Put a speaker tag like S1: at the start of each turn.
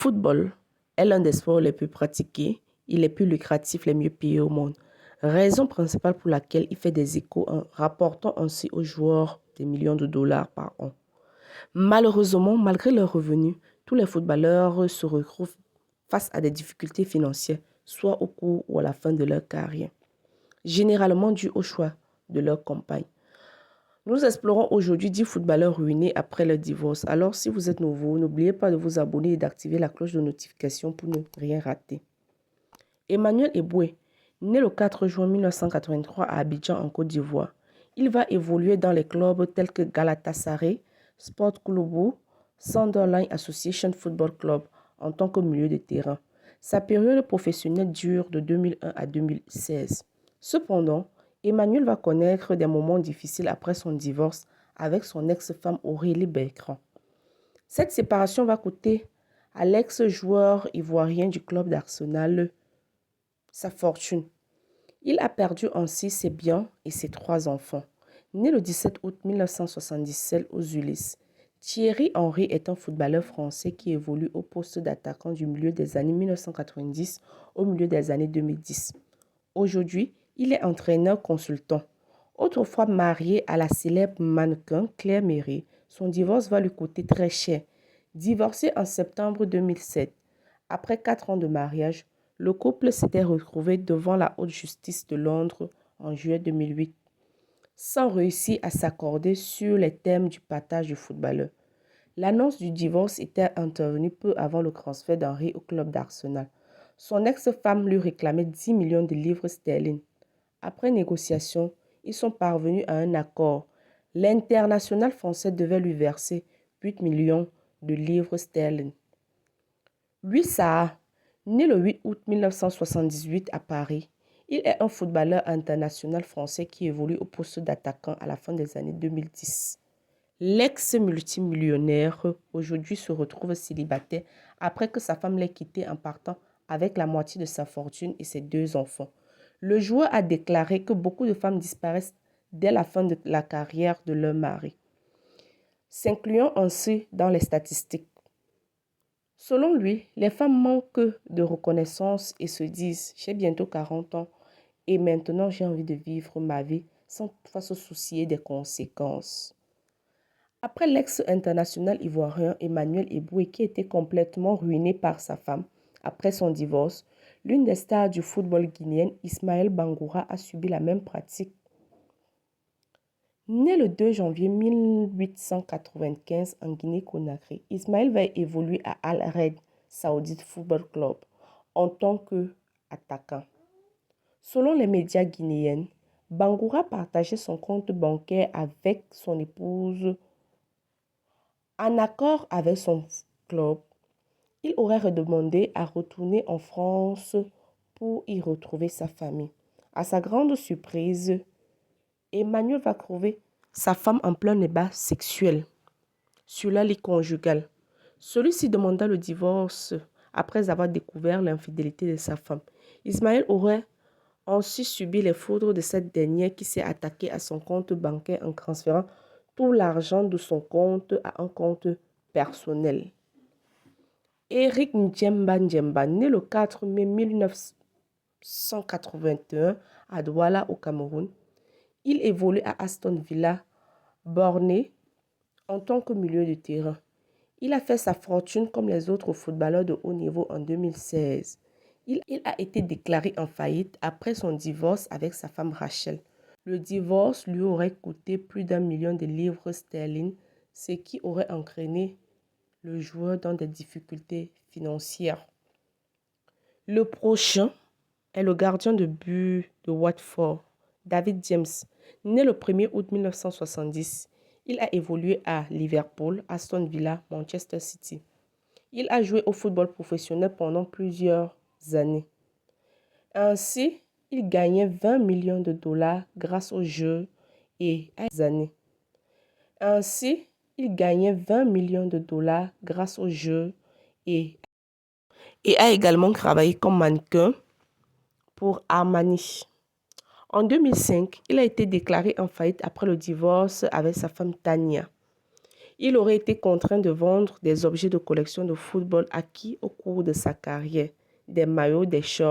S1: Football est l'un des sports les plus pratiqués et les plus lucratifs, les mieux payés au monde. Raison principale pour laquelle il fait des échos en rapportant ainsi aux joueurs des millions de dollars par an. Malheureusement, malgré leurs revenus, tous les footballeurs se retrouvent face à des difficultés financières, soit au cours ou à la fin de leur carrière, généralement dues au choix de leur compagne. Nous explorons aujourd'hui 10 footballeurs ruinés après leur divorce. Alors, si vous êtes nouveau, n'oubliez pas de vous abonner et d'activer la cloche de notification pour ne rien rater. Emmanuel Eboué, né le 4 juin 1983 à Abidjan en Côte d'Ivoire. Il va évoluer dans les clubs tels que Galatasaray, Sport Club, Sunderland Association Football Club en tant que milieu de terrain. Sa période professionnelle dure de 2001 à 2016. Cependant, Emmanuel va connaître des moments difficiles après son divorce avec son ex-femme Aurélie Bertrand. Cette séparation va coûter à l'ex-joueur ivoirien du club d'Arsenal sa fortune. Il a perdu ainsi ses biens et ses 3 enfants. Né le 17 août 1977 aux Ulysses, Thierry Henry est un footballeur français qui évolue au poste d'attaquant du milieu des années 1990 au milieu des années 2010. Aujourd'hui, il est entraîneur consultant. Autrefois marié à la célèbre mannequin Claire Méry, son divorce va lui coûter très cher. Divorcé en septembre 2007, après 4 ans de mariage, le couple s'était retrouvé devant la haute justice de Londres en juillet 2008, sans réussir à s'accorder sur les thèmes du partage du footballeur. L'annonce du divorce était intervenue peu avant le transfert d'Henry au club d'Arsenal. Son ex-femme lui réclamait 10 millions de livres sterling. Après négociation, ils sont parvenus à un accord. L'international français devait lui verser 8 millions de livres sterling. Louis Saha, né le 8 août 1978 à Paris, il est un footballeur international français qui évolue au poste d'attaquant à la fin des années 2010. L'ex-multimillionnaire aujourd'hui se retrouve célibataire après que sa femme l'ait quitté en partant avec la moitié de sa fortune et ses 2 enfants. Le joueur a déclaré que beaucoup de femmes disparaissent dès la fin de la carrière de leur mari, s'incluant ainsi dans les statistiques. Selon lui, les femmes manquent de reconnaissance et se disent « j'ai bientôt 40 ans et maintenant j'ai envie de vivre ma vie sans toutefois se soucier des conséquences ». Après l'ex-international ivoirien Emmanuel Eboué qui était complètement ruiné par sa femme après son divorce, l'une des stars du football guinéen, Ismaël Bangoura, a subi la même pratique. Né le 2 janvier 1895 en Guinée-Conakry, Ismaël va évoluer à Al Raed Saoudite Football Club en tant qu'attaquant. Selon les médias guinéens, Bangoura partageait son compte bancaire avec son épouse. En accord avec son club, il aurait redemandé à retourner en France pour y retrouver sa famille. À sa grande surprise, Emmanuel va trouver sa femme en plein débat sexuel sur la lit conjugale. Celui-ci demanda le divorce après avoir découvert l'infidélité de sa femme. Ismaël aurait ensuite subi les foudres de cette dernière qui s'est attaquée à son compte bancaire en transférant tout l'argent de son compte à un compte personnel. Eric Ndjemba Ndjemba, né le 4 mai 1981 à Douala au Cameroun, il évolue à Aston Villa, borné en tant que milieu de terrain. Il a fait sa fortune comme les autres footballeurs de haut niveau en 2016. Il a été déclaré en faillite après son divorce avec sa femme Rachel. Le divorce lui aurait coûté plus d'1 million de livres sterling, ce qui aurait entraîné le joueur dans des difficultés financières. Le prochain est le gardien de but de Watford, David James, né le 1er août 1970. Il a évolué à Liverpool, Aston Villa, Manchester City. Il a joué au football professionnel pendant plusieurs années. Ainsi, il gagnait 20 millions de dollars grâce au jeu et à des années. Ainsi, il gagnait 20 millions de dollars grâce au jeu et a également travaillé comme mannequin pour Armani. En 2005, il a été déclaré en faillite après le divorce avec sa femme Tania. Il aurait été contraint de vendre des objets de collection de football acquis au cours de sa carrière, des maillots, des shorts.